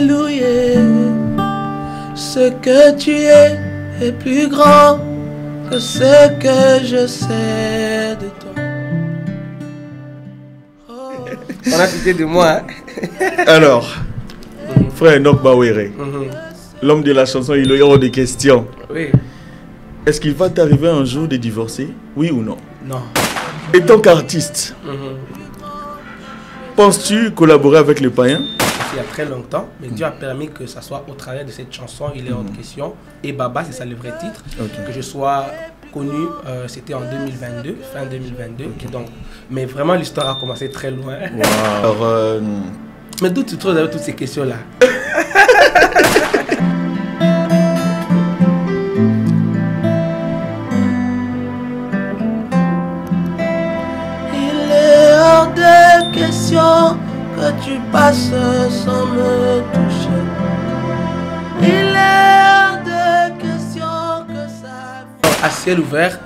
Alléluia. Ce que tu es plus grand que ce que je sais de toi. Oh. On a cité de moi. Hein? Alors, frère Enoch Bawere, l'homme de la chanson, il y aura des questions. Oui. Est-ce qu'il va t'arriver un jour de divorcer? Oui ou non? Non. Et tant qu'artiste, penses-tu collaborer avec les païens? Il y a très longtemps, mais Dieu a permis que ça soit au travers de cette chanson, il est hors de question. Et Baba, c'est ça le vrai titre, que je sois connu, c'était en 2022, fin 2022. Donc, mais vraiment, l'histoire a commencé très loin. Wow. Alors, mais d'où tu trouves toutes ces questions-là? Il est hors de question que tu passes sans me toucher. Il est hors de question que ça... À ciel ouvert,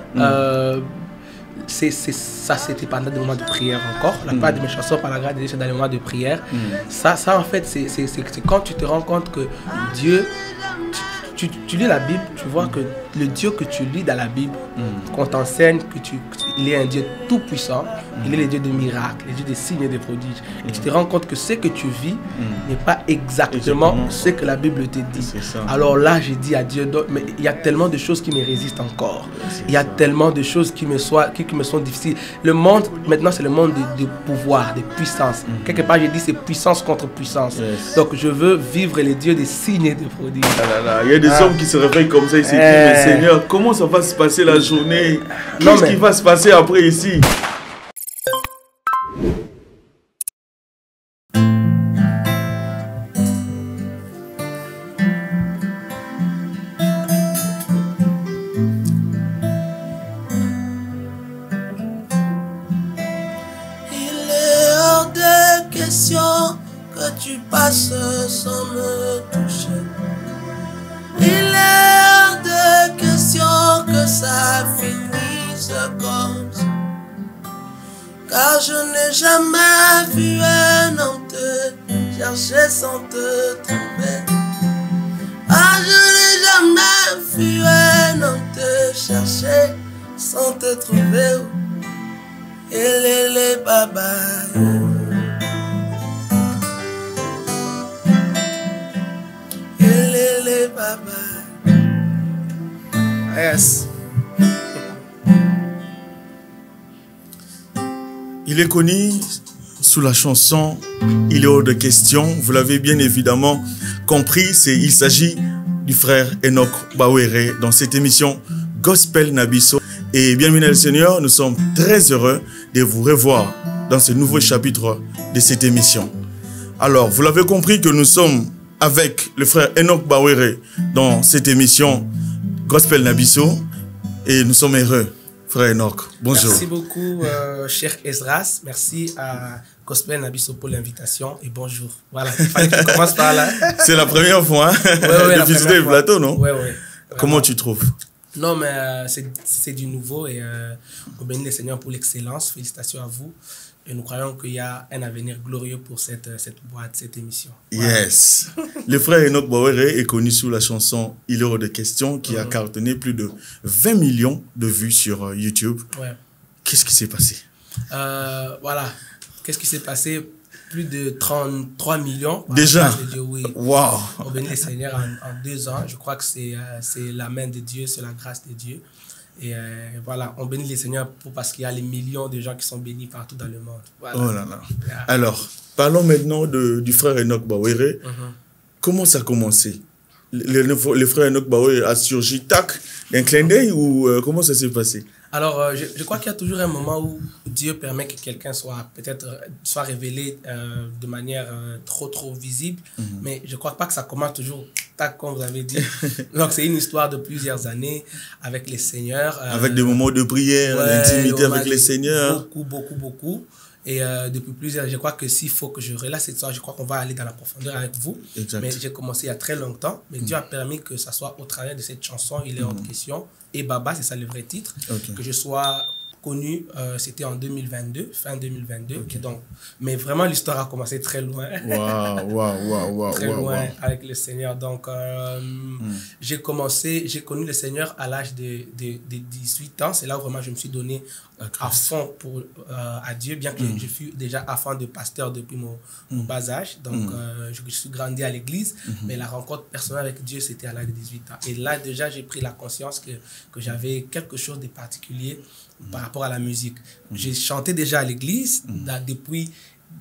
ça c'était pendant des moments de prière encore. La plupart de mes chansons par la grâce de Dieu c'est dans les moments de prière. Ça en fait c'est quand tu te rends compte que Dieu, tu lis la Bible, tu vois que le Dieu que tu lis dans la Bible, qu'on t'enseigne il est un Dieu tout puissant, il est le Dieu de miracles, le Dieu des signes et des prodiges. Et tu te rends compte que ce que tu vis n'est pas exactement ce que la Bible te dit. Alors là, j'ai dit à Dieu, mais il y a tellement de choses qui me résistent encore. Il y a tellement de choses qui me sont difficiles. Le monde, maintenant, c'est le monde de pouvoir, de puissance. Quelque part, j'ai dit c'est puissance contre puissance. Donc, je veux vivre les dieux des signes et des prodiges. Il y a des hommes qui se réveillent comme ça, ils se disent, mais Seigneur, comment ça va se passer la journée? Qu'est-ce qui va se passer après ici? Il est hors de question que tu passes sans me toucher. Il est hors de question que ça finisse comme ça. Car je n'ai jamais vu un homme te chercher sans te trouver. Ah, je n'ai jamais vu un homme te chercher sans te trouver. Elele baba. Elele baba. Yes. Il est connu sous la chanson Il est hors de question. Vous l'avez bien évidemment compris, il s'agit du frère Enoch Bawere dans cette émission Gospel Nabiso. Et bienvenue le Seigneur, nous sommes très heureux de vous revoir dans ce nouveau chapitre de cette émission. Alors, vous l'avez compris que nous sommes avec le frère Enoch Bawere dans cette émission Gospel Nabiso et nous sommes heureux. Frère Enoch, bonjour. Merci beaucoup, cher Esdras. Merci à Gospel Nabiso pour l'invitation et bonjour. Voilà, il fallait que je commence par là. C'est la première fois de visiter le plateau, non? Oui. Comment tu trouves? Non, mais c'est du nouveau et on bénit le Seigneur pour l'excellence. Félicitations à vous. Et nous croyons qu'il y a un avenir glorieux pour cette boîte, cette émission. Voilà. Yes. Le frère Enoch Bawere est connu sous la chanson Il est hors de question qui a cartonné plus de 20 millions de vues sur YouTube. Ouais. Qu'est-ce qui s'est passé? Voilà. Qu'est-ce qui s'est passé? Plus de 33 millions. Déjà? De Dieu, oui. Wow. On bénit le Seigneur en 2 ans. Je crois que c'est la main de Dieu, c'est la grâce de Dieu. Et voilà, on bénit le Seigneur parce qu'il y a les millions de gens qui sont bénis partout dans le monde. Voilà. Oh là là. Alors, parlons maintenant du frère Enoch Bawere. Comment ça a commencé? Le frère Enoch Bawere a surgi, tac, d'un clin d'œil ou comment ça s'est passé? Alors, je crois qu'il y a toujours un moment où Dieu permet que quelqu'un soit révélé de manière trop visible. Mais je ne crois pas que ça commence toujours, tac, comme vous avez dit. Donc, c'est une histoire de plusieurs années avec les seigneurs. Avec des moments de prière, d'intimité avec les seigneurs. Beaucoup. Et depuis plusieurs, je crois que s'il faut que je relâche cette histoire, je crois qu'on va aller dans la profondeur avec vous. Exact. Mais j'ai commencé il y a très longtemps. Mais Dieu a permis que ça soit au travers de cette chanson, Il est hors de question. Et Baba, c'est ça le vrai titre. Que je sois connu, c'était en 2022, fin 2022. Okay. Donc, mais vraiment, l'histoire a commencé très loin. Très loin avec le Seigneur. Donc, j'ai connu le Seigneur à l'âge de 18 ans. C'est là où vraiment je me suis donné à fond à Dieu, bien que je fus déjà à fond de pasteur depuis mon bas âge. Donc, je suis grandi à l'église, mais la rencontre personnelle avec Dieu, c'était à l'âge de 18 ans. Et là, déjà, j'ai pris la conscience que j'avais quelque chose de particulier par rapport à la musique. J'ai chanté déjà à l'église depuis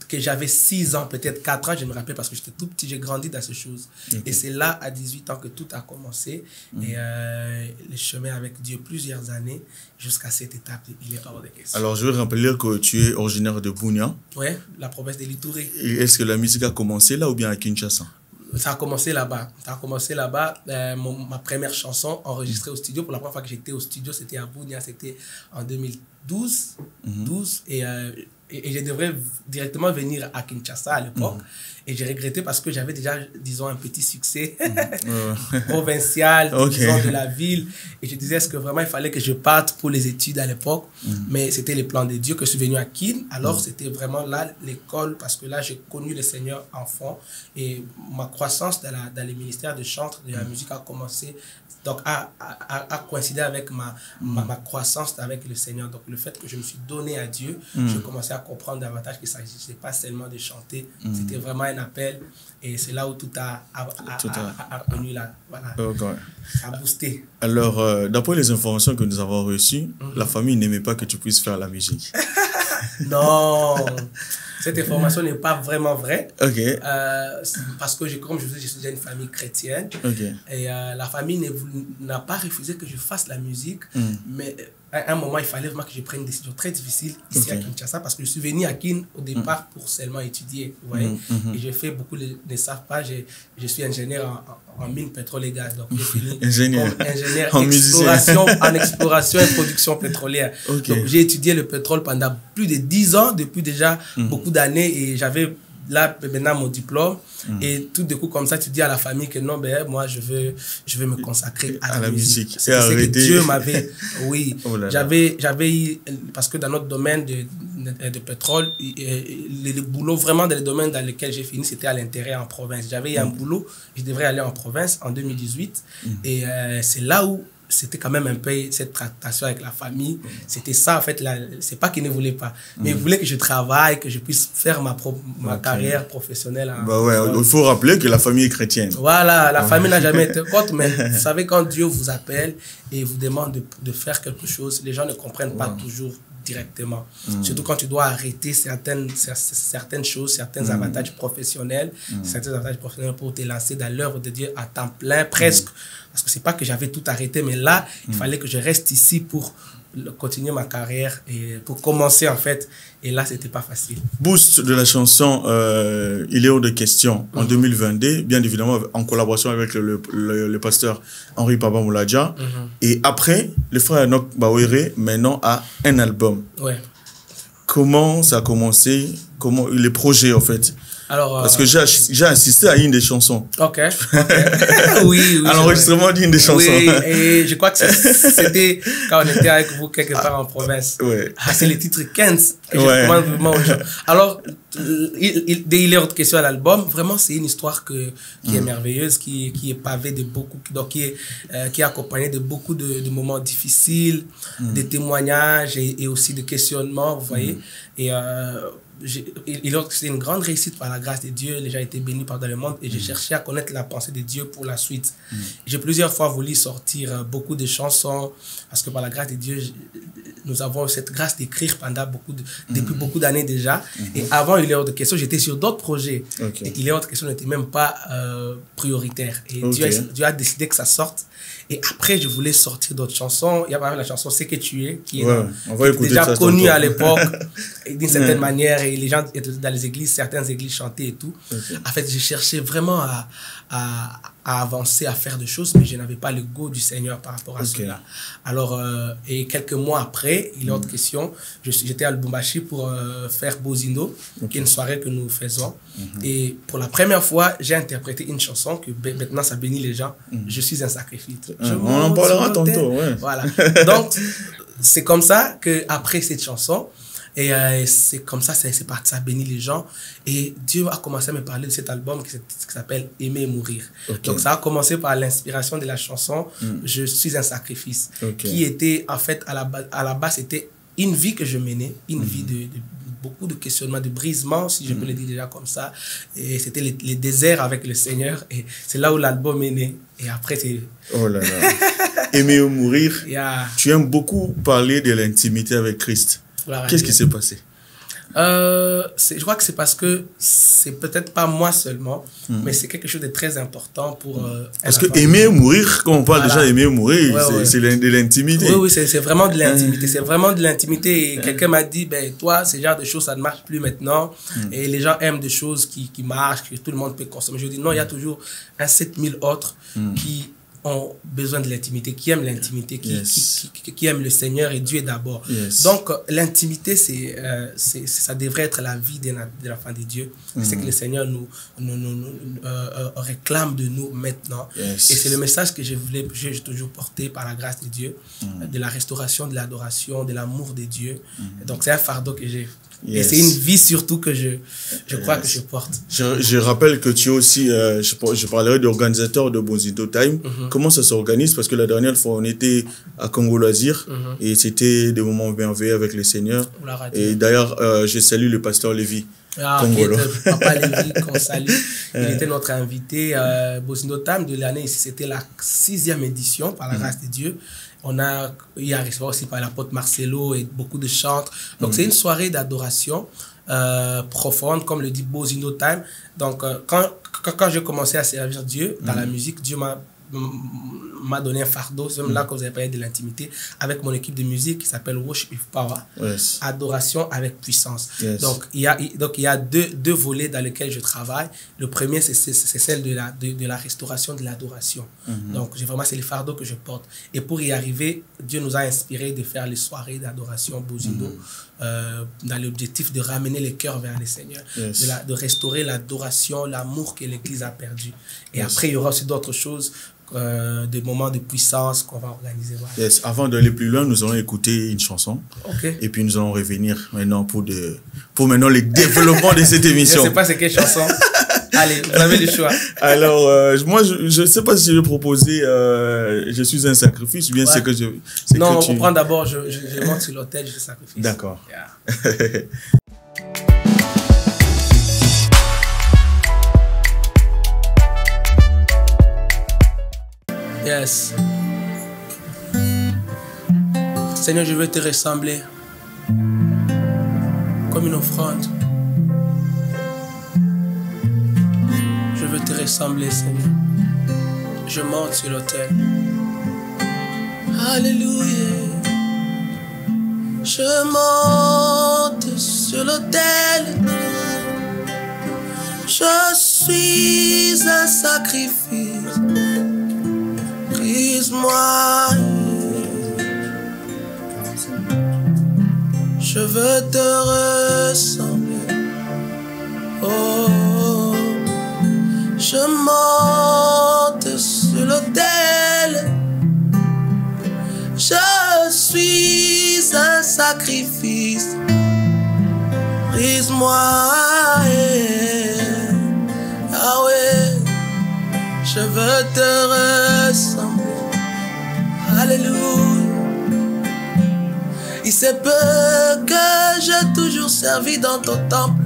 que j'avais 6 ans, peut-être 4 ans, je me rappelle, parce que j'étais tout petit, j'ai grandi dans ces choses. Et c'est là, à 18 ans, que tout a commencé. Et le chemin avec Dieu, plusieurs années, jusqu'à cette étape, il est hors de question. Alors, je veux rappeler que tu es originaire de Bunia. Oui, la province de l'Ituri. Est-ce que la musique a commencé là ou bien à Kinshasa? Ça a commencé là-bas. Ma première chanson enregistrée au studio, pour la première fois que j'étais au studio, c'était à Bunia, c'était en 2012. Et je devrais directement venir à Kinshasa à l'époque. Et j'ai regretté parce que j'avais déjà, disons, un petit succès provincial, disons, de la ville. Et je disais, est-ce que vraiment il fallait que je parte pour les études à l'époque? Mais c'était le plan de Dieu que je suis venu à Kin. Alors, c'était vraiment là l'école, parce que là, j'ai connu le Seigneur enfant. Et ma croissance dans les ministères de chant, de la musique a commencé, donc a coïncidé avec ma croissance avec le Seigneur. Donc, le fait que je me suis donné à Dieu, je commençais à comprendre davantage qu'il ne s'agissait pas seulement de chanter, c'était vraiment un appel. Et c'est là où tout a connu là, voilà, a boosté. Alors, d'après les informations que nous avons reçues, la famille n'aimait pas que tu puisses faire la musique. Non, cette information n'est pas vraiment vraie. Parce que, comme je vous dis, je suis déjà une famille chrétienne. Et la famille n'a pas refusé que je fasse la musique. Mais à un moment, il fallait vraiment que je prenne une décision très difficile ici à Kinshasa, parce que je suis venu à Kin au départ pour seulement étudier. Vous voyez? Et j'ai fait, beaucoup ne savent pas, je suis ingénieur en mine, pétrole et gaz. Donc, j'ai fini comme ingénieur en exploration et production pétrolière. Donc, j'ai étudié le pétrole pendant plus de 10 ans, depuis déjà beaucoup d'années, et j'avais là maintenant mon diplôme. Et tout de coup, comme ça, tu dis à la famille que non, ben, moi, je veux me consacrer à la musique. C'est que Dieu m'avait... Oui, j'avais eu... Parce que dans notre domaine de pétrole, le boulot, vraiment dans les domaines dans lesquels j'ai fini, c'était à l'intérieur en province. J'avais eu un boulot, je devrais aller en province en 2018. Et c'est là où c'était quand même un peu cette tractation avec la famille. C'était ça, en fait. C'est pas qu'ils ne voulaient pas, mais ils voulaient que je travaille, que je puisse faire ma carrière professionnelle. Il faut rappeler que la famille est chrétienne. Voilà, la famille n'a jamais été contre, mais vous savez, quand Dieu vous appelle et vous demande de faire quelque chose, les gens ne comprennent pas toujours directement. Surtout quand tu dois arrêter certaines choses, certains avantages professionnels, pour te lancer dans l'œuvre de Dieu à temps plein, presque. Parce que c'est pas que j'avais tout arrêté, mais là, il fallait que je reste ici pour continuer ma carrière et pour commencer, en fait. Et là, c'était pas facile. Boost de la chanson Il est hors de question en 2022, bien évidemment en collaboration avec le pasteur Henri Papa Mouladja. Et après, le frère Enoch Bawere maintenant a un album. Comment ça a commencé? Comment les projets, en fait? Alors, parce que j'ai assisté à une des chansons. Oui. À l'enregistrement d'une des chansons. Oui, et je crois que c'était quand on était avec vous quelque part en province. C'est le titre 15 que je recommande vraiment aux gens. Alors, il est autre question à l'album. Vraiment, c'est une histoire qui est merveilleuse, qui est pavée de beaucoup, donc qui est accompagnée de beaucoup de moments difficiles, de témoignages et aussi de questionnements, vous voyez. Et c'est une grande réussite par la grâce de Dieu. Les gens étaient bénis par dans le monde et j'ai cherché à connaître la pensée de Dieu pour la suite. J'ai plusieurs fois voulu sortir beaucoup de chansons parce que par la grâce de Dieu, nous avons cette grâce d'écrire pendant depuis beaucoup d'années déjà. Et avant Il est hors de question, j'étais sur d'autres projets. Et Il est hors de question n'était même pas prioritaire. Et Dieu a décidé que ça sorte. Et après, je voulais sortir d'autres chansons. Il y a par exemple la chanson C'est que tu es, qui est déjà connue à l'époque, d'une certaine manière. Et les gens étaient dans les églises, certaines églises chantaient et tout. En fait, j'ai cherché vraiment à avancer, à faire des choses, mais je n'avais pas le goût du Seigneur par rapport à cela. Alors, et quelques mois après, il est autre question, j'étais à Lubumbashi pour faire Bozindo, qui est une soirée que nous faisons. Et pour la première fois, j'ai interprété une chanson que maintenant ça bénit les gens. Je suis un sacrifice. On en parlera tantôt. Voilà. Donc, c'est comme ça qu'après cette chanson, et c'est comme ça, c'est parti, ça bénit les gens. Et Dieu a commencé à me parler de cet album qui s'appelle Aimer et mourir. Donc ça a commencé par l'inspiration de la chanson Je suis un sacrifice, qui était en fait à la base c'était une vie que je menais, une vie de beaucoup de questionnements, de brisements, si je peux le dire déjà comme ça. Et c'était les déserts avec le Seigneur. Et c'est là où l'album est né. Et après, c'est... Oh là là. Aimer ou mourir. Tu aimes beaucoup parler de l'intimité avec Christ. Qu'est-ce qui s'est passé? Je crois que c'est parce que c'est peut-être pas moi seulement, mais c'est quelque chose de très important pour... parce que aimer ou mourir, quand on parle déjà aimer ou mourir, c'est de l'intimité. Oui, c'est vraiment de l'intimité. C'est vraiment de l'intimité. Et quelqu'un m'a dit, ben, toi, ce genre de choses, ça ne marche plus maintenant. Et les gens aiment des choses qui marchent, que tout le monde peut consommer. Je dis, non, il y a toujours 7000 autres qui ont besoin de l'intimité, qui aiment l'intimité, qui aiment le Seigneur et Dieu d'abord. Donc, l'intimité, ça devrait être la vie de l'enfant de Dieu. C'est que le Seigneur nous réclame de nous maintenant. Et c'est le message que j'ai toujours porté par la grâce de Dieu, de la restauration, de l'adoration, de l'amour de Dieu. Donc, c'est un fardeau que j'ai. Et c'est une vie surtout que je crois que je porte. Je rappelle que tu es aussi, je parlerai d'organisateur de Bozino Time. Comment ça s'organise? Parce que la dernière fois, on était à Congo Loisir et c'était des moments merveilleux avec le Seigneur. Et d'ailleurs, je salue le pasteur Lévy. Papa Lévy, qu'on salue. Il était notre invité. Bozino Time de l'année, c'était la 6e édition par la grâce de Dieu. Il y a reçu aussi par l'apôtre Marcelo et beaucoup de chantres. Donc, c'est une soirée d'adoration profonde, comme le dit Bozino Time. Donc, quand j'ai commencé à servir Dieu dans la musique, Dieu m'a donné un fardeau. C'est même là que vous avez parlé de l'intimité avec mon équipe de musique qui s'appelle Worship with Power. Adoration avec puissance. Donc, il y a deux volets dans lesquels je travaille. Le premier, c'est celle de la restauration de l'adoration. Donc, c'est le fardeau que je porte. Et pour y arriver, Dieu nous a inspiré de faire les soirées d'adoration Bozino dans l'objectif de ramener les cœurs vers le Seigneur, de restaurer l'adoration, l'amour que l'Église a perdu. Et après, il y aura aussi d'autres choses, des moments de puissance qu'on va organiser. Voilà. Avant d'aller plus loin, nous allons écouter une chanson. Et puis nous allons revenir maintenant pour maintenant le développement de cette émission. Je ne sais pas c'est quelle chanson. Allez, vous avez le choix. Alors, moi, je ne sais pas si je vais proposer Je suis un sacrifice ou bien c'est que je... Non, on prend d'abord, je monte sur l'autel, je sacrifice. D'accord. Yes. Seigneur, je veux te ressembler comme une offrande. Je veux te ressembler, Seigneur. Je monte sur l'autel. Alléluia. Je monte sur l'autel. Je suis un sacrifice. Brise-moi. Je veux te ressembler. Oh, je monte sur l'autel. Je suis un sacrifice. Brise-moi. Ah ouais, je veux te ressembler. Alléluia. Il se peut que j'ai toujours servi dans ton temple,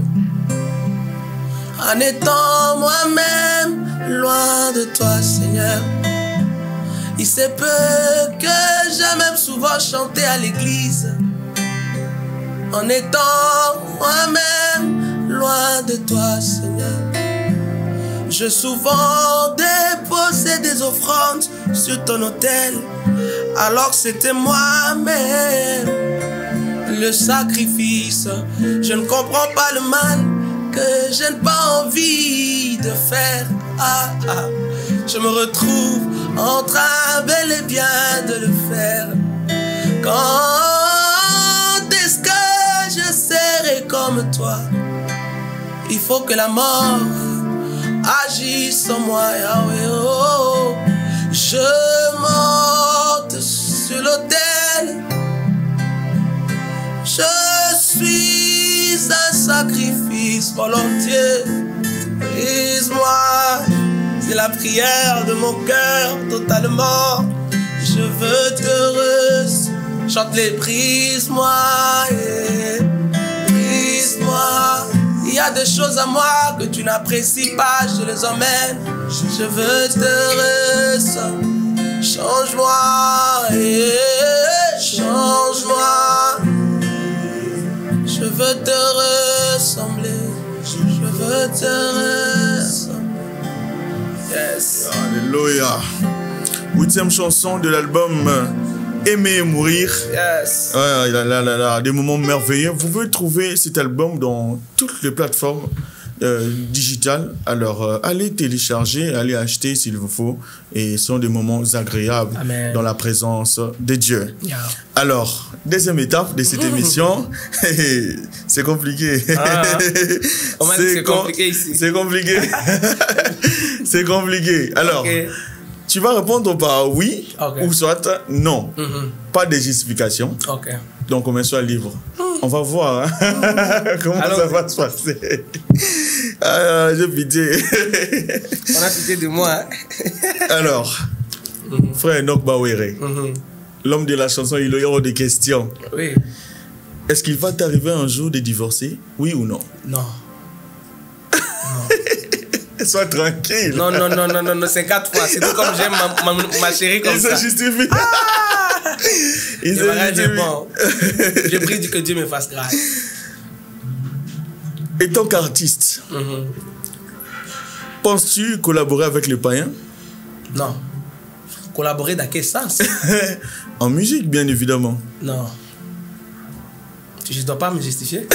en étant moi-même loin de toi, Seigneur. Il se peut que j'ai même souvent chanté à l'église, en étant moi-même loin de toi, Seigneur. J'ai souvent déposé des offrandes sur ton autel, alors que c'était moi-même le sacrifice. Je ne comprends pas le mal que je n'ai pas envie de faire. Je me retrouve en train bel et bien de le faire. Quand est-ce que je serai comme toi? Il faut que la mort agisse en moi, Yahweh. Oh, je monte sur l'autel. Je suis un sacrifice volontiers. Brise-moi, c'est la prière de mon cœur totalement. Je veux t'heureuse, chante-les, brise-moi, yeah. Brise-moi. Il y a des choses à moi que tu n'apprécies pas, je les emmène. Je veux t'heureuse, change-moi, yeah. Change-moi. Je veux te ressembler. Je veux te ressembler. Yes. Alléluia. 8e chanson de l'album Aimer et mourir. Yes. Des moments merveilleux. Vous pouvez trouver cet album dans toutes les plateformes digitales. Alors, allez télécharger, allez acheter s'il vous faut. Et ce sont des moments agréables. Amen. Dans la présence de Dieu. Yeah. Alors, deuxième étape de cette émission. C'est compliqué. On m'a dit que c'est compliqué ici. C'est compliqué. C'est compliqué. Alors, okay. Tu vas répondre par oui, okay. Ou soit non. Pas de justification. Okay. Donc, on met ça libre. On va voir comment ça va se passer. J'ai pitié. On a pitié de moi. Alors, frère Enoch Bawere, l'homme de la chanson, il y aura des questions. Oui. Est-ce qu'il va t'arriver un jour de divorcer? Oui ou non? Non. Sois tranquille. Non, 54 fois. C'est tout comme j'aime ma chérie comme ça. Il se justifie. Il se justifie. Bon. Je prie que Dieu me fasse grâce. Et tant qu'artiste, penses-tu collaborer avec les païens? Non. Collaborer dans quel sens? En musique, bien évidemment. Non. Je ne dois pas me justifier.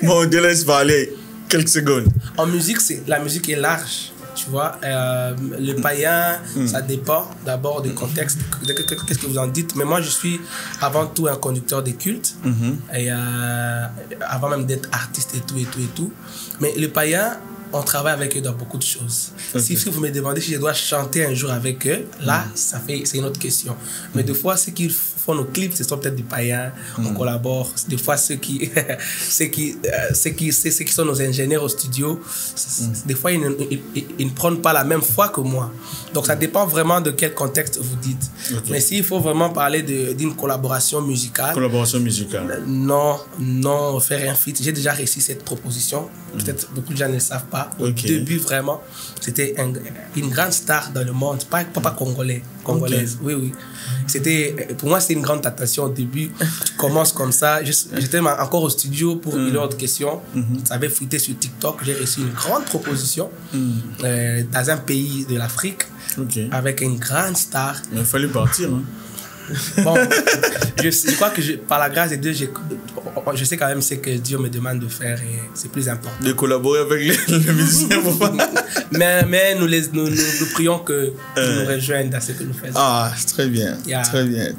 Bon, on te laisse parler. Quelques secondes. En musique, la musique est large. Tu vois, le païen, ça dépend d'abord du contexte. Qu'est-ce que vous en dites? Mais moi, je suis avant tout un conducteur de culte. Et avant même d'être artiste et tout. Mais le païen, on travaille avec eux dans beaucoup de choses. Okay. Si vous me demandez si je dois chanter un jour avec eux, là, c'est une autre question. Mais des fois, ceux qui font nos clips, ce sont peut-être des païens, on collabore. Des fois, ceux qui sont nos ingénieurs au studio, des fois, ils ne prennent pas la même foi que moi. Donc, ça dépend vraiment de quel contexte vous dites. Okay. Mais s'il faut vraiment parler d'une collaboration musicale... Non, faire un feat. J'ai déjà réussi cette proposition. Peut-être beaucoup de gens ne le savent pas. Au début, vraiment, c'était une grande star dans le monde. Pas congolaise. Oui. Pour moi, c'était une grande tentation au début. Tu commences comme ça. J'étais encore au studio pour une autre question. Ça avait fuité sur TikTok. J'ai reçu une grande proposition dans un pays de l'Afrique avec une grande star. Mais il fallait partir, hein. Bon, je crois que par la grâce de Dieu, je sais quand même ce que Dieu me demande de faire et c'est plus important. De collaborer avec les musiciens. mais nous prions que nous rejoignent dans ce que nous faisons. Ah, très bien. Yeah. Très bien.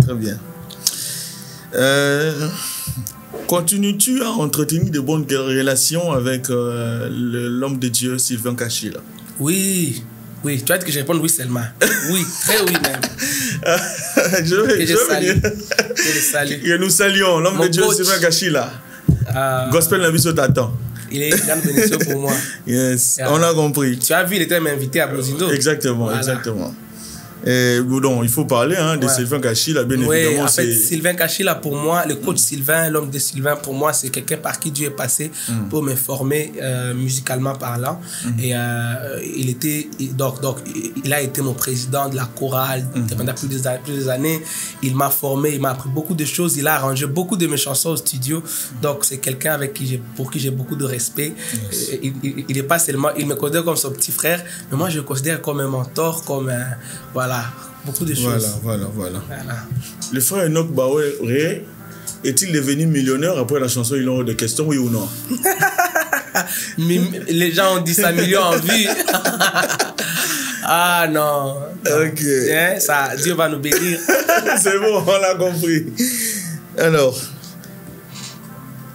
Continues-tu à entretenir de bonnes relations avec l'homme de Dieu, Sylvain Kachila? Oui, tu vas dire que je réponds oui seulement. Oui, très oui même. Je salue. Que nous saluons l'homme de Dieu, Sylvain Kachila. Gospel Nabiso t'attend. Il est une grande bénédiction pour moi. Yes, on a compris. Tu as vu, il était invité à Blosindo. Exactement. Et bon, il faut parler de Sylvain Kachila, bien évidemment. En fait, Sylvain Kachila, pour moi, le coach Sylvain, l'homme de Sylvain, pour moi, c'est quelqu'un par qui Dieu est passé pour me former musicalement parlant. Et il a été mon président de la chorale pendant plusieurs années. Il m'a formé, il m'a appris beaucoup de choses. Il a arrangé beaucoup de mes chansons au studio. Donc, c'est quelqu'un pour qui j'ai beaucoup de respect. Il est pas seulement, il me considère comme son petit frère, mais moi, je le considère comme un mentor, comme un... Voilà, beaucoup de choses. Voilà. Le frère Enoch Bawere est-il devenu millionnaire après la chanson Ils ont des questions, oui ou non? Les gens ont dit ça millions en vue. Ah non. Ok. Ça, Dieu va nous bénir. C'est bon, on l'a compris. Alors,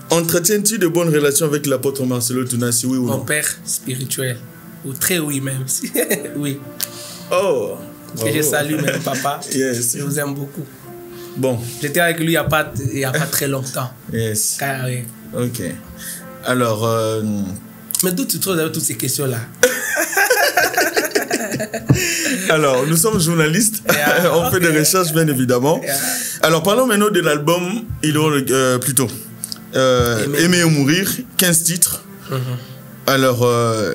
entretiens-tu de bonnes relations avec l'apôtre Marcelo Tounassi, oui ou non? Mon père spirituel. Ou très oui même. Oui. Oh. Que je salue même, papa. Yes. Je vous aime beaucoup. Bon. J'étais avec lui il y a pas très longtemps. Yes. Carré. Ok. Alors... Mais d'où tu trouves toutes ces questions-là? Alors, nous sommes journalistes. On fait des recherches, bien évidemment. Alors, parlons maintenant de l'album plutôt Aimer ou mourir, 15 titres. Alors,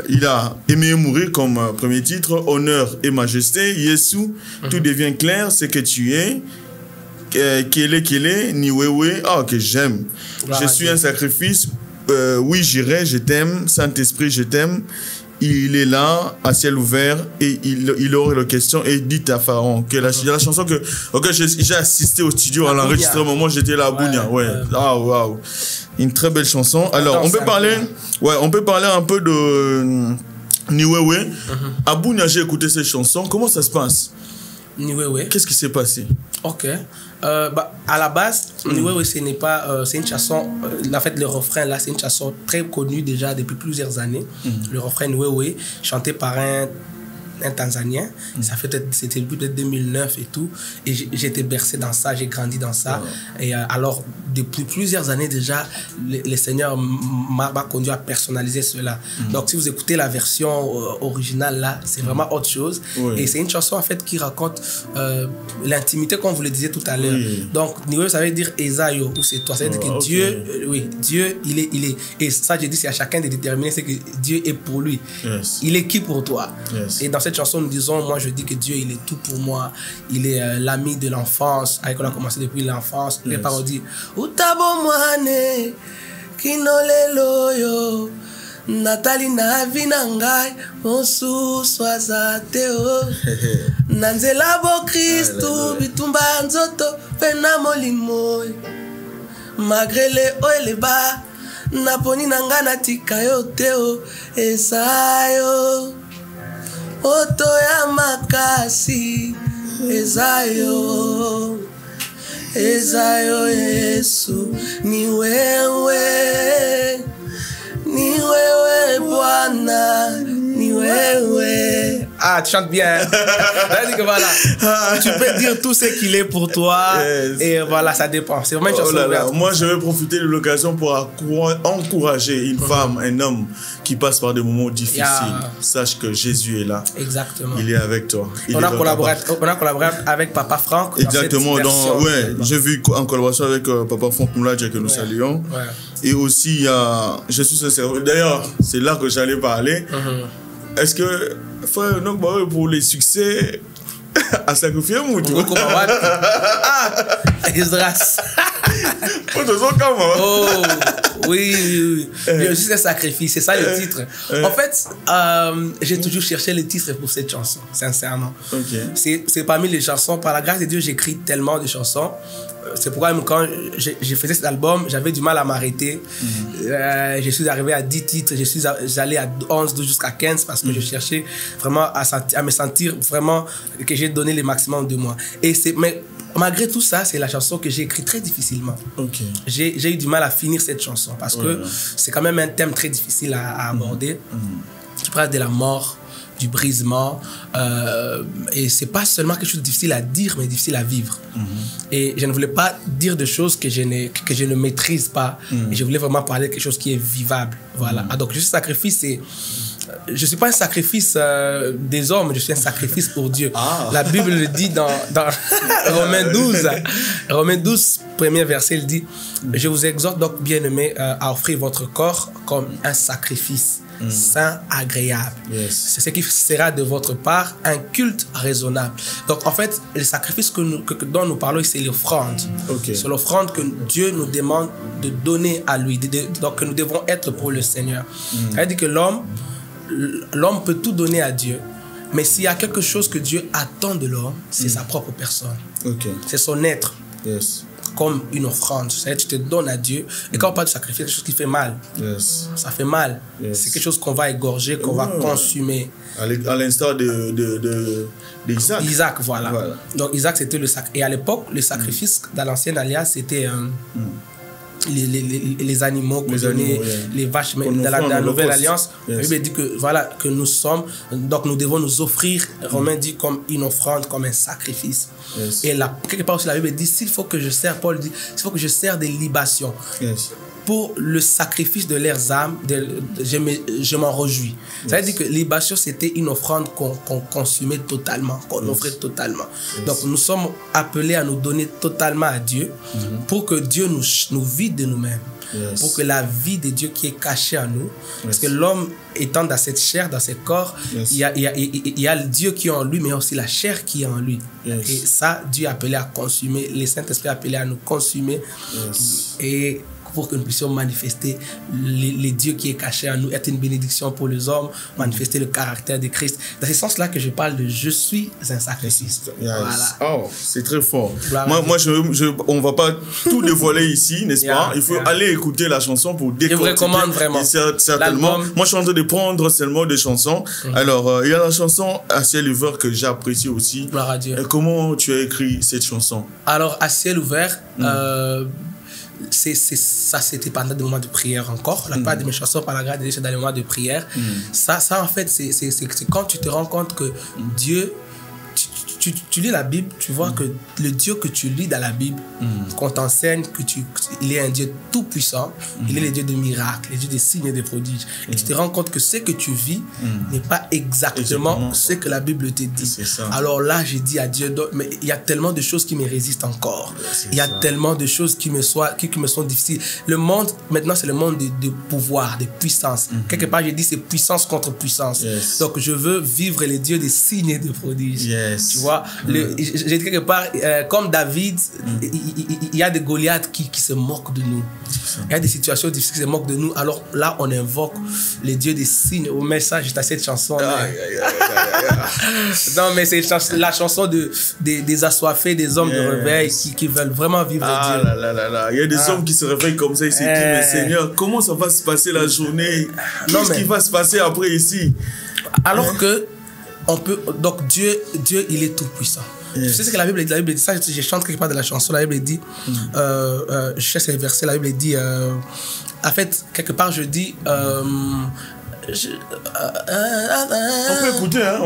il a Aimer ou mourir comme premier titre, Honneur et majesté, Yesu, tout devient clair, c'est que tu es, Kele, Niwewe, que j'aime. Je suis un sacrifice, oui j'irai, je t'aime, Saint-Esprit, je t'aime. Il est là, à ciel ouvert, et il aurait la question, et dit à Pharaon, que la chanson que j'ai assisté au studio à l'enregistrement, moi j'étais là à Bounia, waouh, une très belle chanson. Alors, on peut parler un peu de Niwewe. À Bounia, j'ai écouté cette chanson, comment ça se passe? Niwewe. Qu'est-ce qui s'est passé? Ok. À la base, Niwewe, ce n'est pas, c'est une chanson, en fait, le refrain là, c'est une chanson très connue déjà depuis plusieurs années. Le refrain Niwewe, chanté par un Tanzanien. Ça fait c'était le début de 2009 et tout. Et j'étais bercé dans ça, j'ai grandi dans ça. Et alors, depuis plusieurs années déjà, le Seigneur m'a conduit à personnaliser cela. Donc, si vous écoutez la version originale là, c'est vraiment autre chose. Et c'est une chanson en fait qui raconte l'intimité, comme vous le disiez tout à l'heure. Donc, Niwewe, ça veut dire Esayo, ou c'est toi. Ça veut dire que Dieu, Dieu, il est. Et ça, j'ai dit, c'est à chacun de déterminer, c'est que Dieu est pour lui. Il est qui pour toi? Et dans cette chanson, nous disons, moi je dis que Dieu il est tout pour moi, il est l'ami de l'enfance, avec on a commencé depuis l'enfance. Les paroles disent Utabo moane kinolelo yo Natali na vinangai onsu swazateo Nanzela bo Christu bitumba nzoto pena molimo malgré les hauts et les bas naponi nanga natika yo teo esayo Oto ya makasi Ezayo Yesu Ni wewe Bwana Ni wewe. Tu chantes bien. Que voilà, tu peux dire tout ce qu'il est pour toi. Et voilà, ça dépend. C'est vraiment une chanson. Moi, je vais profiter de l'occasion pour encourager une femme, un homme qui passe par des moments difficiles. Sache que Jésus est là. Exactement. Il est avec toi. On a collaboré avec Papa Franck. Exactement. J'ai vu en collaboration avec Papa Franck Mouladia que nous saluons. Et aussi, je suis sincère. D'ailleurs, c'est là que j'allais parler. Est-ce que, frère, pour les succès, à sacrifier mon tour? Oh, oui. Juste un sacrifice, c'est ça le titre. En fait, j'ai toujours cherché le titre pour cette chanson, sincèrement. C'est parmi les chansons, par la grâce de Dieu, j'écris tellement de chansons. C'est pourquoi même quand j'ai fait cet album, j'avais du mal à m'arrêter. Je suis arrivé à 10 titres, j'allais à 11, 12 jusqu'à 15 parce que je cherchais vraiment à me sentir vraiment que j'ai donné le maximum de moi. Mais malgré tout ça, c'est la chanson que j'ai écrite très difficilement. J'ai eu du mal à finir cette chanson parce que c'est quand même un thème très difficile à aborder. Tu parles de la mort, du brisement, et c'est pas seulement quelque chose de difficile à dire, mais difficile à vivre. Et je ne voulais pas dire de choses que je ne maîtrise pas. Et je voulais vraiment parler de quelque chose qui est vivable. Voilà. Donc, juste sacrifice, je ne suis pas un sacrifice des hommes, je suis un sacrifice pour Dieu. La Bible le dit dans Romains 12. Romains 12, premier verset, il dit « Je vous exhorte donc, bien-aimés, à offrir votre corps comme un sacrifice saint, agréable. C'est ce qui sera de votre part un culte raisonnable. » Donc, en fait, le sacrifice dont nous parlons, c'est l'offrande. C'est l'offrande que Dieu nous demande de donner à lui, donc que nous devons être pour le Seigneur. C'est-à-dire que l'homme peut tout donner à Dieu, mais s'il y a quelque chose que Dieu attend de l'homme, c'est sa propre personne. C'est son être. Comme une offrande. C'est-à-dire que tu te donnes à Dieu. Et quand on parle de sacrifice, c'est quelque chose qui fait mal. Ça fait mal. C'est quelque chose qu'on va égorger, qu'on va consumer. À l'instar d'Isaac. Isaac, voilà. Donc Isaac, c'était le sacrifice. Et à l'époque, le sacrifice dans l'ancienne alliance, c'était les animaux qu'on donnait, les vaches, mais dans la nouvelle alliance, la Bible dit que voilà, que nous sommes, donc nous devons nous offrir, Romain dit, comme une offrande, comme un sacrifice. Et là, quelque part aussi, la Bible dit, s'il faut que je sers, Paul dit, s'il faut que je sers des libations. Pour le sacrifice de leurs âmes, je m'en réjouis. Ça veut dire que libation, c'était une offrande qu'on consumait totalement, qu'on offrait totalement. Donc nous sommes appelés à nous donner totalement à Dieu pour que Dieu nous vide de nous-mêmes. Pour que la vie de Dieu qui est cachée en nous, parce que l'homme étant dans cette chair, dans ce corps, il y a le Dieu qui est en lui, mais aussi la chair qui est en lui. Et ça, Dieu est appelé à consommer, les Saint-Esprit est appelé à nous consommer. Et pour que nous puissions manifester les dieux qui est caché en nous, être une bénédiction pour les hommes, manifester le caractère de Christ. Dans ce sens-là que je parle de je suis un sacrifice. Voilà. Oh, c'est très fort. Moi, on ne va pas tout dévoiler ici, n'est-ce pas? Il faut aller écouter la chanson pour décortiquer. Je vous recommande vraiment. Certainement. Moi, je suis en train de prendre seulement des chansons. Alors, il y a la chanson À ciel ouvert que j'apprécie aussi. Gloire à Dieu. Comment tu as écrit cette chanson? Alors, À ciel ouvert, ça c'était pendant des moments de prière encore. La plupart de mes chansons par la grâce de Dieu c'est dans les moments de prière. Ça en fait c'est quand tu te rends compte que Dieu, tu lis la Bible, tu vois que le Dieu que tu lis dans la Bible, qu'on t'enseigne il est un Dieu tout puissant, il est le Dieu de miracles, le Dieu des signes et des prodiges. Et tu te rends compte que ce que tu vis n'est pas exactement ce que la Bible te dit. Alors là, j'ai dit à Dieu, mais il y a tellement de choses qui me résistent encore. Il y a tellement de choses qui me sont difficiles. Le monde, maintenant, c'est le monde de pouvoir, de puissance. Quelque part, j'ai dit c'est puissance contre puissance. Donc, je veux vivre les dieux des signes et des prodiges. Tu vois, j'ai dit quelque part, comme David, il y a des Goliaths qui se moquent de nous. Il y a des situations difficiles qui se moquent de nous. Alors là, on invoque les dieux des signes. Au message, j'ai cette chanson. Non, mais c'est la chanson des assoiffés, des hommes de réveil qui veulent vraiment vivre Dieu. Il y a des hommes qui se réveillent comme ça. Ils se disent, mais Seigneur, comment ça va se passer la journée? Qu'est-ce qui va se passer après ici? Alors que donc Dieu, il est tout puissant. Tu sais ce que la Bible dit, ça, je chante quelque part de la chanson, la Bible dit, je cherche ces versets, la Bible dit, en fait, quelque part je dis, on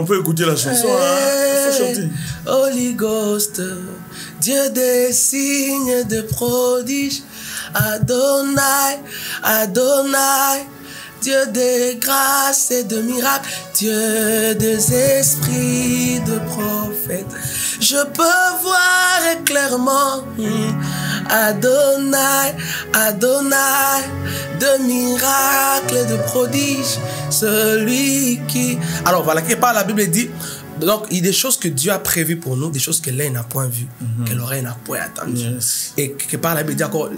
peut écouter la chanson, il faut chanter. Holy Ghost, Dieu des signes, de prodiges, Adonai, Adonai, Dieu des grâces et de miracles, Dieu des esprits de prophètes. Je peux voir clairement Adonai, Adonai, de miracles et de prodiges, celui qui... Alors voilà, quelque part la Bible dit, donc il y a des choses que Dieu a prévues pour nous, des choses que l'œil n'a point vues, que l'oreille n'a point attendues. Et quelque part la Bible dit encore,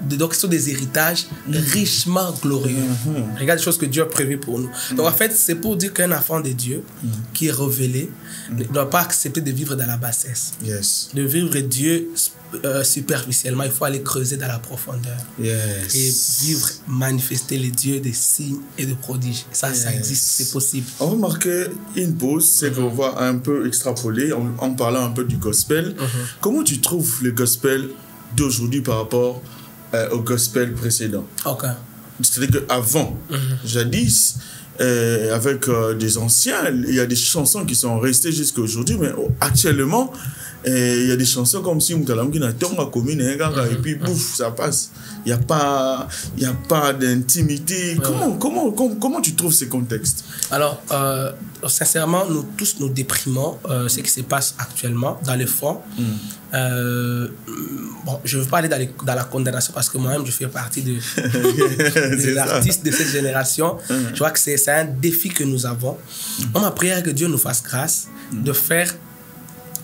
donc ce sont des héritages richement glorieux. Regarde les choses que Dieu a prévues pour nous. Donc en fait, c'est pour dire qu'un enfant de Dieu qui est révélé ne doit pas accepter de vivre dans la bassesse. De vivre Dieu superficiellement, il faut aller creuser dans la profondeur. Et vivre, manifester les dieux des signes et des prodiges. Ça existe, c'est possible. On va marquer une pause, c'est qu'on va un peu extrapoler en parlant un peu du gospel. Comment tu trouves le gospel d'aujourd'hui par rapport au gospel précédent? C'est-à-dire qu'avant, jadis, avec des anciens, il y a des chansons qui sont restées jusqu'à aujourd'hui, mais actuellement, il y a des chansons comme si et puis bouf, ça passe. Il n'y a pas d'intimité. Comment tu trouves ces contextes? Alors, sincèrement, nous tous nous déprimons ce qui se passe actuellement dans le fond. Bon, je ne veux pas aller dans la condamnation parce que moi-même, je fais partie des artistes de cette génération. Je vois que c'est un défi que nous avons. Ma prière est que Dieu nous fasse grâce de faire...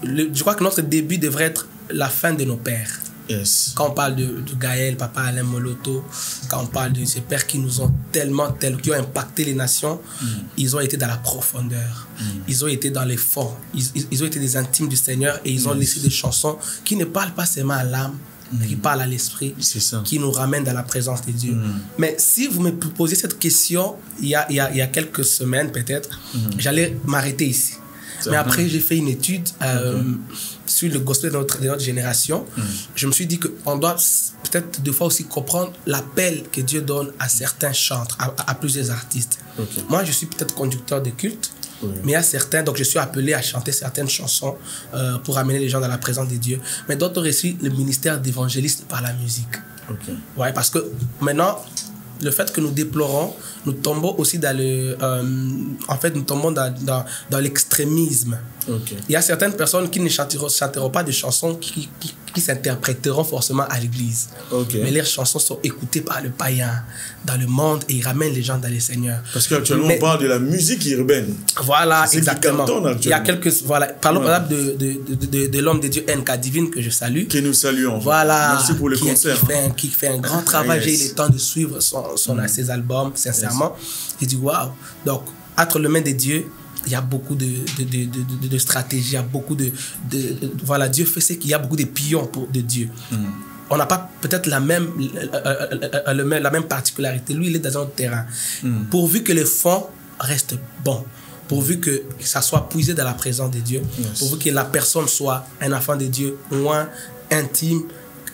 je crois que notre début devrait être la fin de nos pères. Quand on parle de Gaël, Papa Alain Moloto, quand on parle de ces pères qui nous ont qui ont impacté les nations, ils ont été dans la profondeur, ils ont été dans les fonds, ils ont été des intimes du Seigneur et ils ont laissé des chansons qui ne parlent pas seulement à l'âme, qui parlent à l'esprit, qui nous ramènent dans la présence de Dieu. Mais si vous me posez cette question, il y a quelques semaines peut-être, j'allais m'arrêter ici. Mais après, j'ai fait une étude sur le gospel de notre génération, je me suis dit qu'on doit peut-être des fois aussi comprendre l'appel que Dieu donne à certains chantres, à plusieurs artistes. Okay. Moi, je suis peut-être conducteur de culte, mais il y a certains, donc je suis appelé à chanter certaines chansons pour amener les gens dans la présence de Dieu. Mais d'autres ont reçu le ministère d'évangéliste par la musique. Okay. Ouais, parce que maintenant, le fait que nous déplorons, nous tombons aussi dans le... en fait, nous tombons dans l'extrémisme. Okay. Il y a certaines personnes qui ne chanteront pas des chansons qui s'interpréteront forcément à l'église. Okay. Mais leurs chansons sont écoutées par le païen dans le monde et ils ramènent les gens dans les seigneurs. Parce qu'actuellement, on parle de la musique urbaine. Voilà, exactement. Il y a quelques... Voilà, parlons par exemple de l'homme de Dieu NK Divine que je salue. Que nous saluons. Voilà. Merci pour le concert. Qui fait un grand travail. J'ai eu le temps de suivre ses albums, sincèrement. J'ai dit, waouh. Donc, entre les mains de Dieu, il y a beaucoup de stratégies, il y a beaucoup voilà, Dieu fait ce qu'il y a beaucoup de pions de Dieu. On n'a pas peut-être la même particularité. Lui, il est dans un autre terrain. Pourvu que le fond reste bon, pourvu que ça soit puisé dans la présence de Dieu, pourvu que la personne soit un enfant de Dieu, loin, intime,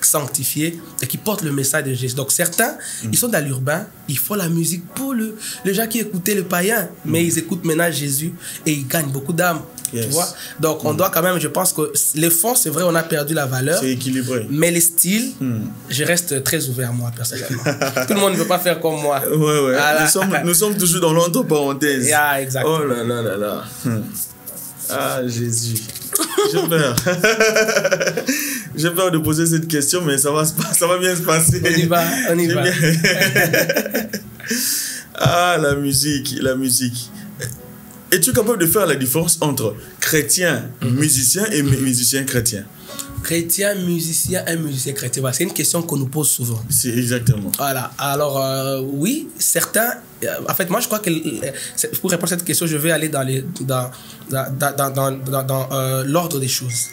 sanctifié et qui porte le message de Jésus. Donc certains, ils sont dans l'urbain, ils font la musique pour les gens qui écoutaient le païen, mais ils écoutent maintenant Jésus et ils gagnent beaucoup d'âmes. Tu vois? Donc on doit quand même, je pense que les fonds, c'est vrai, on a perdu la valeur. C'est équilibré. Mais les styles, je reste très ouvert moi personnellement. Tout le monde ne veut pas faire comme moi. Ouais. Voilà. Nous sommes toujours dans l'entre parenthèse. Yeah, exactement. Oh là. Ah, Jésus. J'ai peur. J'ai peur de poser cette question, mais ça va bien se passer. On y va. Ah, la musique. Es-tu capable de faire la différence entre chrétien, musicien et musicien chrétien? Chrétien, musicien et musicien chrétien. C'est une question qu'on nous pose souvent. C'est exactement. Voilà. Alors, oui, certains... En fait, moi, je crois que... Pour répondre à cette question, je vais aller dans l'ordre des choses.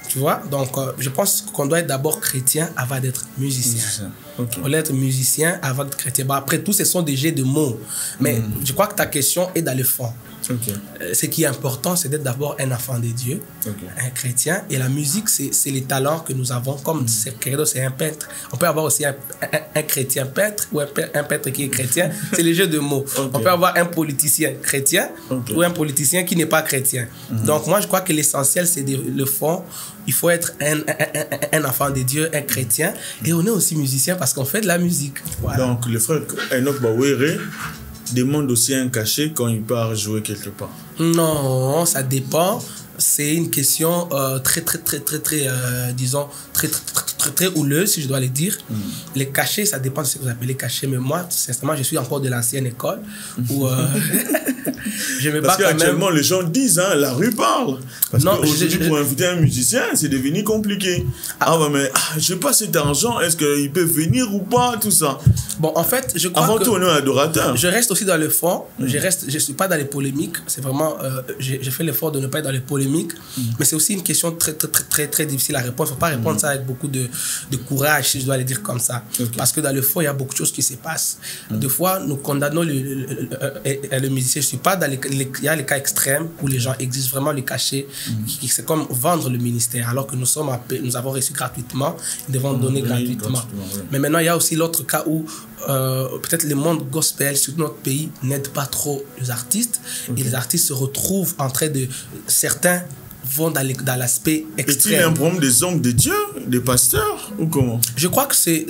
Tu vois? Donc, je pense qu'on doit être d'abord chrétien avant d'être musicien. Okay. On doit être musicien avant d'être chrétien. Bon, après tout, ce sont des jets de mots. Mais je crois que ta question est dans le fond. Okay. Ce qui est important, c'est d'être d'abord un enfant de Dieu, un chrétien. Et la musique, c'est les talents que nous avons. Comme Credo, c'est un peintre. On peut avoir aussi un chrétien peintre ou un peintre qui est chrétien. C'est les jeux de mots. On peut avoir un politicien chrétien ou un politicien qui n'est pas chrétien. Donc moi, je crois que l'essentiel, c'est le fond. Il faut être un enfant de Dieu, un chrétien. Et on est aussi musicien parce qu'on fait de la musique. Voilà. Donc le frère Enoch Bawere demande aussi un cachet quand il part jouer quelque part. Non, ça dépend. C'est une question disons, très houleuse, si je dois le dire. Les cachets, ça dépend de ce que vous appelez cachets. Mais moi, sincèrement, je suis encore de l'ancienne école où je me bats parce quand qu'actuellement, même. les gens disent, hein, la rue parle. Parce qu'aujourd'hui, pour inviter un musicien, c'est devenu compliqué. je n'ai pas cet argent, est-ce qu'il peut venir ou pas, tout ça. Bon, en fait, je crois avant tout, on est un adorateur. Je reste aussi dans le fond. Je suis pas dans les polémiques. C'est vraiment, j'ai fait l'effort de ne pas être dans les polémiques. Mais c'est aussi une question très difficile à répondre. Il ne faut pas répondre ça avec beaucoup de courage, si je dois le dire comme ça. Parce que dans le fond, il y a beaucoup de choses qui se passent. Des fois, nous condamnons le musicien. Je suis pas dans il y a les cas extrêmes où les gens exigent vraiment le cachet. C'est comme vendre le ministère. Alors que nous avons reçu gratuitement, nous devons donner gratuitement. Mais maintenant, il y a aussi l'autre cas où peut-être le monde gospel, surtout notre pays, n'aide pas trop les artistes. Et les artistes se retrouvent en train de... Certains vont dans l'aspect extrême. Est-il un problème des hommes de Dieu, des pasteurs, ou comment? Je crois que c'est...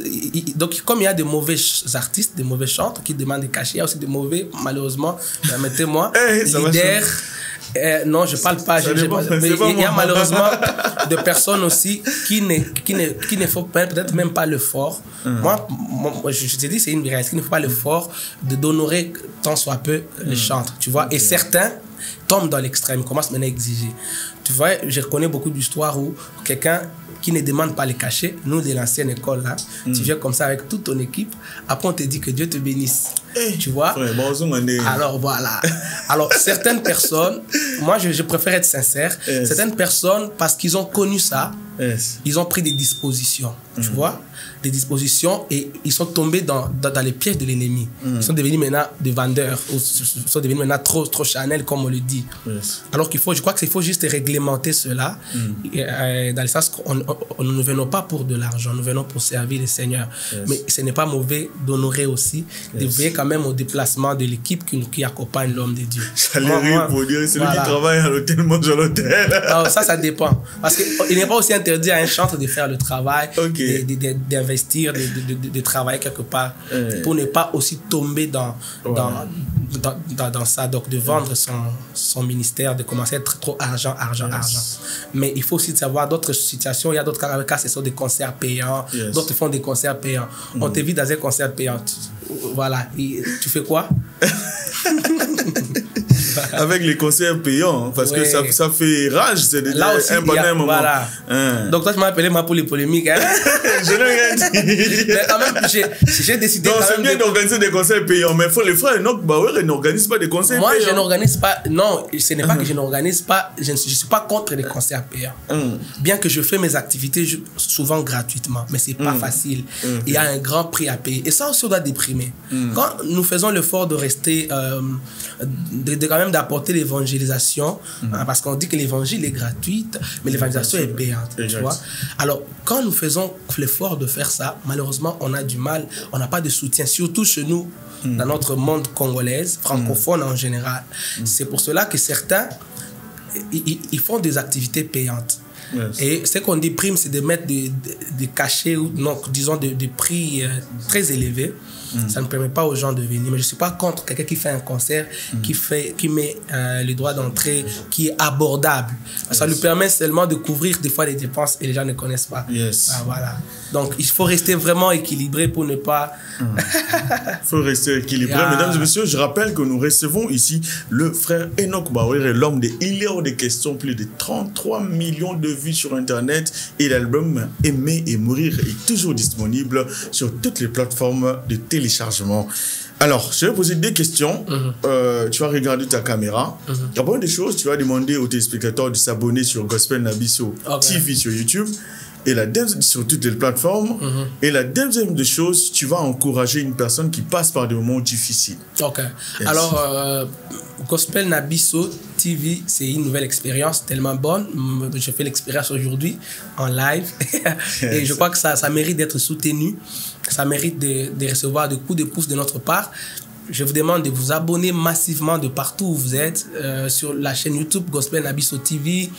Donc, comme il y a de mauvais artistes, de mauvais chanteurs qui demandent des cachets, il y a aussi de mauvais, malheureusement, permettez-moi, leaders... non, je ne parle pas. Mais il y a malheureusement de personnes aussi qui ne font peut-être même pas l'effort. Moi, je te dis, c'est une réalité. Il ne faut pas l'effort d'honorer tant soit peu les chantres. Tu vois? Et certains tombent dans l'extrême, commencent maintenant à exiger. Tu vois, je connais beaucoup d'histoires où quelqu'un qui ne demande pas les cachets, nous de l'ancienne école, là, tu viens comme ça avec toute ton équipe, après on te dit que Dieu te bénisse. Tu vois? Alors voilà. Alors certaines personnes, moi je préfère être sincère, certaines personnes, parce qu'ils ont connu ça, ils ont pris des dispositions, tu vois, des dispositions, et ils sont tombés dans les pièges de l'ennemi. Ils sont devenus maintenant des vendeurs, ou sont devenus maintenant trop Chanel, comme on le dit. Alors je crois qu'il faut juste réglementer cela, dans le sens qu'on ne venons pas pour de l'argent, nous venons pour servir le Seigneur. Mais ce n'est pas mauvais d'honorer aussi, de veiller quand même au déplacement de l'équipe qui accompagne l'homme de Dieu. J'allais rire pour dire, celui qui travaille à l'hôtel mange à l'hôtel. Ça dépend. Parce qu'il n'est pas aussi interdit à un chantre de faire le travail, d'investir, de travailler quelque part, pour ne pas aussi tomber dans ça, donc de vendre son ministère, de commencer à être trop argent. Mais il faut aussi savoir d'autres situations. Il y a d'autres cas, ce sont des concerts payants, d'autres font des concerts payants. On t'invite dans un concert payant. Voilà. Et tu fais quoi? Avec les concerts payants, parce que ça fait rage, c'est là aussi, un moment. Voilà. Donc toi, tu m'as appelé pour les polémiques. Hein? Je n'ai rien dit. Mais quand même, j'ai décidé. Donc c'est bien d'organiser des concerts payants, mais les frères Enoch Bauer n'organisent pas des concerts payants. Moi, je n'organise pas. Non, ce n'est pas que je n'organise pas. Je ne suis pas contre les concerts payants. Bien que je fais mes activités souvent gratuitement, mais c'est pas facile. Il y a un grand prix à payer. Et ça aussi, on doit déprimer. Quand nous faisons l'effort de rester, quand même d'apporter l'évangélisation, parce qu'on dit que l'évangile est gratuite, mais l'évangélisation est payante. Tu vois? Alors, quand nous faisons l'effort de faire ça, malheureusement, on a du mal, on n'a pas de soutien, surtout chez nous, dans notre monde congolaise, francophone en général. C'est pour cela que certains, ils font des activités payantes. Et ce qu'on déprime, c'est de mettre des cachets, ou non, disons des prix très élevés. Ça ne permet pas aux gens de venir. Mais je ne suis pas contre quelqu'un qui fait un concert, qui met le droit d'entrée qui est abordable. Ça lui permet seulement de couvrir des fois les dépenses et les gens ne connaissent pas. Voilà. Donc il faut rester vraiment équilibré pour ne pas... Il faut rester équilibré. Mesdames et messieurs, je rappelle que nous recevons ici le frère Enoch Bauer, l'homme de Il y a des questions, plus de 33 millions de vues sur Internet, et l'album Aimer et mourir est toujours disponible sur toutes les plateformes de téléchargement. Alors, je vais poser des questions. Tu vas regarder ta caméra. La première des choses, tu vas demander aux téléspectateurs de s'abonner sur Gospel Nabiso TV sur YouTube. Et la deuxième, sur toutes les plateformes. Et la deuxième des choses, tu vas encourager une personne qui passe par des moments difficiles. Alors, Gospel Nabiso TV, c'est une nouvelle expérience tellement bonne. Je fais l'expérience aujourd'hui en live. Et je crois que ça mérite d'être soutenu. Ça mérite de recevoir des coups de pouce de notre part. Je vous demande de vous abonner massivement de partout où vous êtes, sur la chaîne YouTube Gospel Nabiso TV,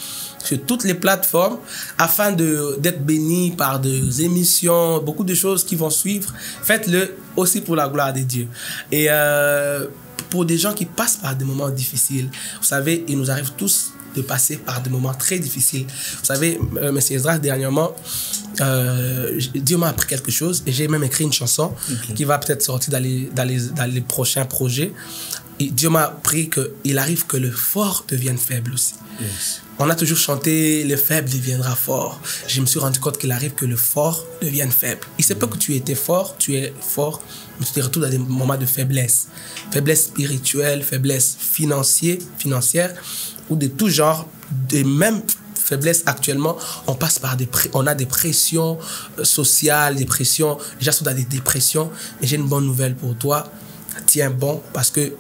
sur toutes les plateformes, afin d'être béni par des émissions, beaucoup de choses qui vont suivre. Faites-le aussi pour la gloire de Dieu. Et pour des gens qui passent par des moments difficiles, vous savez, il nous arrive tous de passer par des moments très difficiles. Vous savez, M. Esdras, dernièrement, Dieu m'a appris quelque chose, et j'ai même écrit une chanson qui va peut-être sortir dans les prochains projets. Et Dieu m'a appris qu'il arrive que le fort devienne faible aussi. On a toujours chanté « le faible deviendra fort ». Je me suis rendu compte qu'il arrive que le fort devienne faible. Il se peut que tu étais fort, tu es fort, mais tu te retrouves dans des moments de faiblesse. Faiblesse spirituelle, faiblesse financière, ou de tout genre, de même faiblesse actuellement, on a des pressions sociales, des pressions, les gens sont dans des dépressions. Et j'ai une bonne nouvelle pour toi, tiens bon, parce que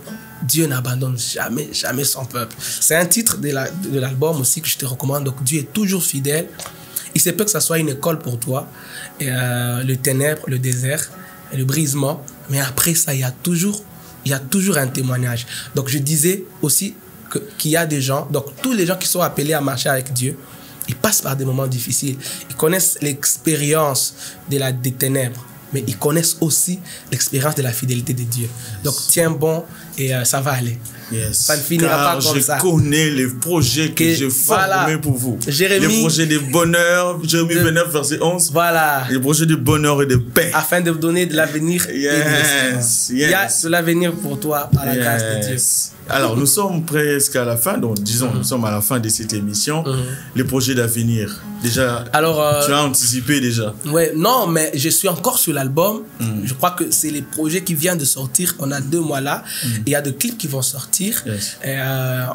Dieu n'abandonne jamais son peuple. C'est un titre de l'album aussi que je te recommande. Donc Dieu est toujours fidèle. Il se peut que ça soit une école pour toi, le ténèbre, le désert, le brisement, mais après ça, il y a toujours un témoignage. Donc je disais aussi qu'il y a des gens, donc tous les gens qui sont appelés à marcher avec Dieu, ils passent par des moments difficiles. Ils connaissent l'expérience des ténèbres, mais ils connaissent aussi l'expérience de la fidélité de Dieu. Donc tiens bon et ça va aller. Ça ne finira pas comme ça. Je connais les projets que j'ai formés pour vous. Jérémie, les projets de bonheur, Jérémie 29, verset 11. Voilà. Les projets de bonheur et de paix. Afin de vous donner de l'avenir. Il y a de l'avenir pour toi par la grâce de Dieu. Alors, nous sommes presque à la fin, donc disons, nous sommes à la fin de cette émission. Les projets d'avenir, déjà, tu as anticipé déjà. Ouais, non, mais je suis encore sur l'album. Je crois que c'est les projets qui viennent de sortir. On a 2 mois là. Il y a des clips qui vont sortir. partir. Yes. Et,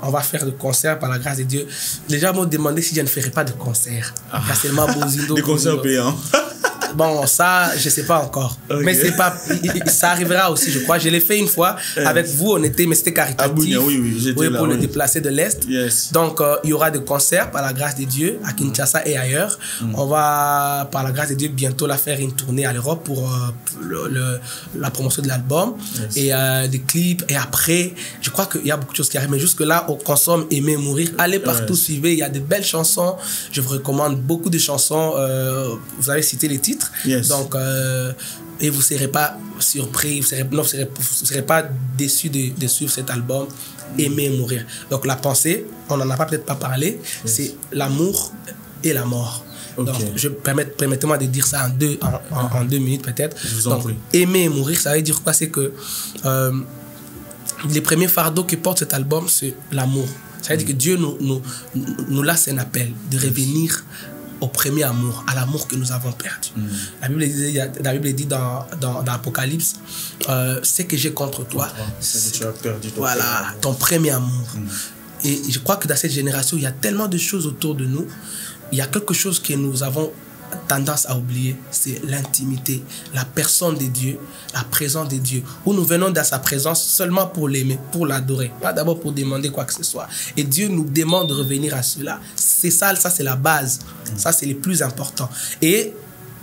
on va faire de concerts par la grâce de Dieu. Les gens m'ont demandé si je ne ferais pas de concert. Il y a seulement Bozindo. Des concerts payants. Bon, ça, je ne sais pas encore. Okay. Mais c'est pas, ça arrivera aussi, je crois. Je l'ai fait une fois. Avec vous, on était, mais c'était caritatif. Bounia, oui, j'étais là. Pour le déplacer de l'Est. Yes. Donc, il y aura des concerts par la grâce de Dieu à Kinshasa et ailleurs. On va, par la grâce de Dieu, bientôt la faire une tournée à l'Europe pour la promotion de l'album. Yes. Et des clips. Et après, je crois qu'il y a beaucoup de choses qui arrivent. Mais jusque-là, on consomme Aimer Mourir. Allez partout, suivez. Il y a de belles chansons. Je vous recommande beaucoup de chansons. Vous avez cité les titres. Yes. Donc, et vous ne serez pas surpris, vous ne serez pas déçus de suivre cet album, Aimer Mourir. Donc, la pensée, on n'en a peut-être pas parlé, c'est l'amour et la mort. Okay. Donc, permettez-moi de dire ça en 2 minutes peut-être. Je vous en prie. Aimer et mourir, ça veut dire quoi? C'est que les premiers fardeaux que porte cet album, c'est l'amour. Ça veut dire que Dieu nous lance un appel de revenir au premier amour, à l'amour que nous avons perdu. La Bible dit dans l'Apocalypse, ce que j'ai contre toi, c'est que tu as perdu ton premier amour. Et je crois que dans cette génération, il y a tellement de choses autour de nous. Il y a quelque chose que nous avons tendance à oublier, c'est l'intimité, la personne de Dieu, la présence de Dieu, où nous venons dans sa présence seulement pour l'aimer, pour l'adorer, pas d'abord pour demander quoi que ce soit. Et Dieu nous demande de revenir à cela. C'est ça c'est la base, ça c'est le plus important. Et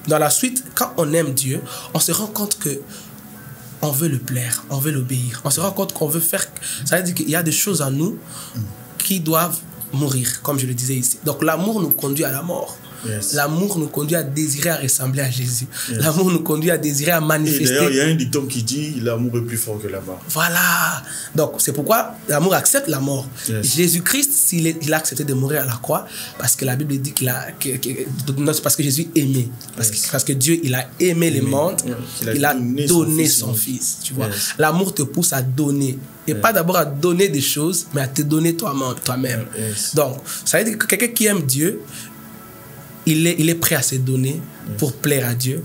dans la suite, quand on aime Dieu, on se rend compte que on veut le plaire, on veut l'obéir, on se rend compte qu'on veut faire, ça veut dire qu'il y a des choses en nous qui doivent mourir, comme je le disais ici. Donc l'amour nous conduit à la mort. Yes. L'amour nous conduit à désirer à ressembler à Jésus. Yes. L'amour nous conduit à désirer à manifester. D'ailleurs, il y a un dicton qui dit l'amour est plus fort que la mort. Voilà. Donc, c'est pourquoi l'amour accepte la mort. Yes. Jésus-Christ, il a accepté de mourir à la croix parce que la Bible dit parce que Jésus aimait. Parce que Dieu, il a aimé le monde. Il a donné son Fils. Tu vois. Yes. L'amour te pousse à donner. Et pas d'abord à donner des choses, mais à te donner toi-même. Yes. Donc, ça veut dire que quelqu'un qui aime Dieu, il est prêt à se donner pour plaire à Dieu,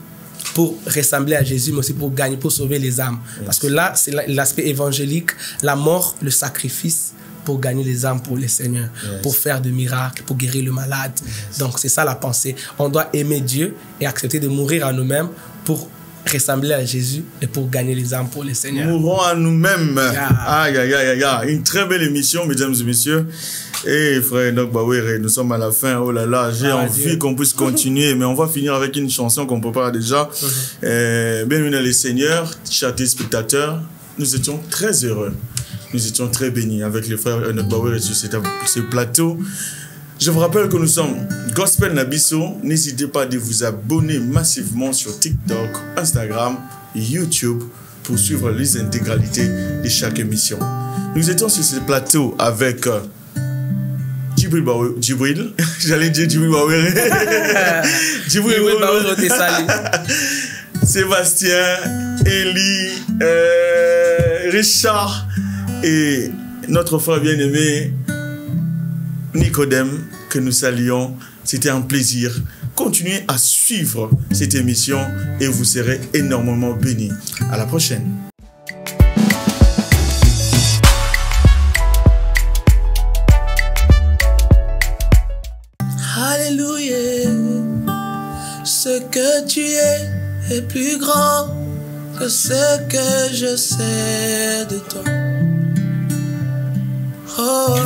pour ressembler à Jésus, mais aussi pour gagner, pour sauver les âmes. Parce que là, c'est l'aspect évangélique, la mort, le sacrifice pour gagner les âmes pour le Seigneur, pour faire des miracles, pour guérir le malade. Donc, c'est ça la pensée. On doit aimer Dieu et accepter de mourir à nous-mêmes pour ressembler à Jésus et pour gagner les âmes pour le Seigneur. Mourons à nous-mêmes. Aïe, aïe, aïe, aïe. Une très belle émission, mesdames et messieurs. Et frère Enoch Bawere, nous sommes à la fin. Oh là là, j'ai envie qu'on puisse continuer, mais on va finir avec une chanson qu'on prépare déjà. Bienvenue les seigneurs, chers téléspectateurs. Nous étions très heureux. Nous étions très bénis avec les frères Enoch Bawere sur ce plateau. Je vous rappelle que nous sommes Gospel Nabiso. N'hésitez pas à vous abonner massivement sur TikTok, Instagram et YouTube pour suivre les intégralités de chaque émission. Nous étions sur ce plateau avec Djibril, j'allais dire Djibril Bawere. Djibril Bawere, t'es salé. Sébastien, Eli, Richard et notre frère bien-aimé Nicodème, que nous saluons. C'était un plaisir. Continuez à suivre cette émission et vous serez énormément bénis. À la prochaine. Alléluia. Ce que tu es plus grand que ce que je sais de toi. Oh.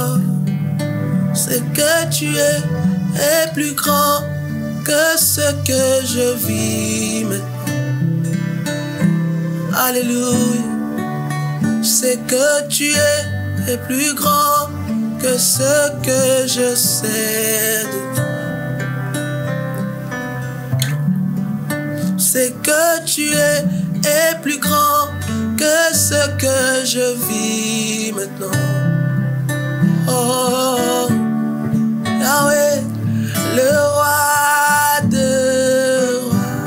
Ce que tu es plus grand que ce que je vis maintenant. Alléluia. Ce que tu es plus grand que ce que je sais de toi. Ce que tu es plus grand que ce que je vis maintenant. Oh, Yahweh, le roi de rois.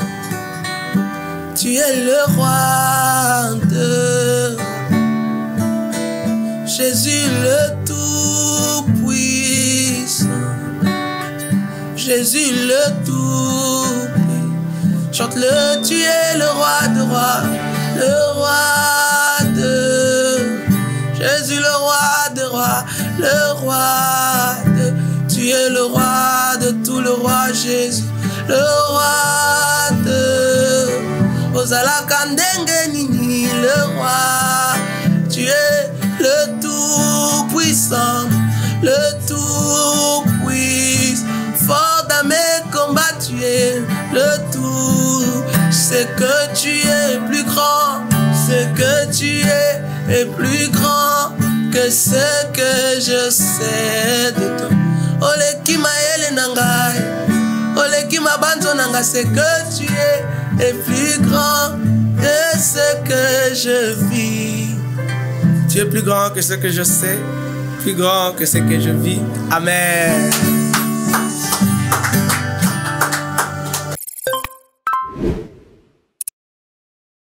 Tu es le roi de rois. Jésus le tout-puissant. Jésus le tout-puissant. Chante-le, tu es le roi de rois. Le roi de Jésus le roi de rois, le roi de... Tu es le roi de tout, le roi Jésus, le roi de... Ozala Kandenge Nini, le roi. Tu es le tout-puissant, le tout-puissant. Fort dans mes combats, tu es le tout. Je sais que tu es plus grand, ce que tu est plus grand que ce que je sais de toi. Ole qui m'a ele nangai, ole qui m'a banzo nanga, c'est que tu est plus grand que ce que je vis. Tu es plus grand que ce que je sais, plus grand que ce que je vis. Amen.